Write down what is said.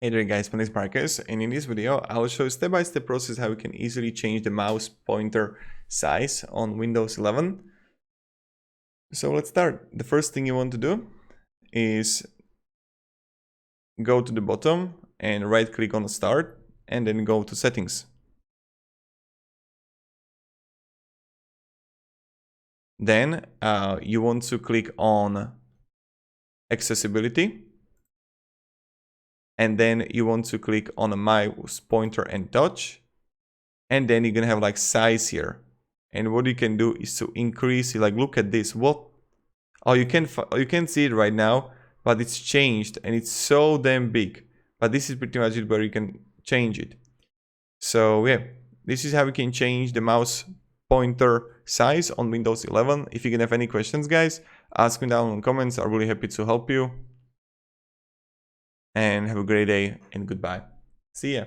Hey there guys, my name is Marcus, and in this video I'll show step-by-step process how we can easily change the mouse pointer size on Windows 11. So let's start. The first thing you want to do is go to the bottom and right click on Start and then go to Settings. Then you want to click on Accessibility. And then you want to click on a mouse pointer and touch, and then you're gonna have like size here. And what you can do is to increase it. Like, look at this. What? Oh, you can see it right now, but it's changed and it's so damn big. But this is pretty much it where you can change it. So yeah, this is how we can change the mouse pointer size on Windows 11. If you can have any questions, guys, ask me down in the comments. I'm really happy to help you. And have a great day and goodbye. See ya.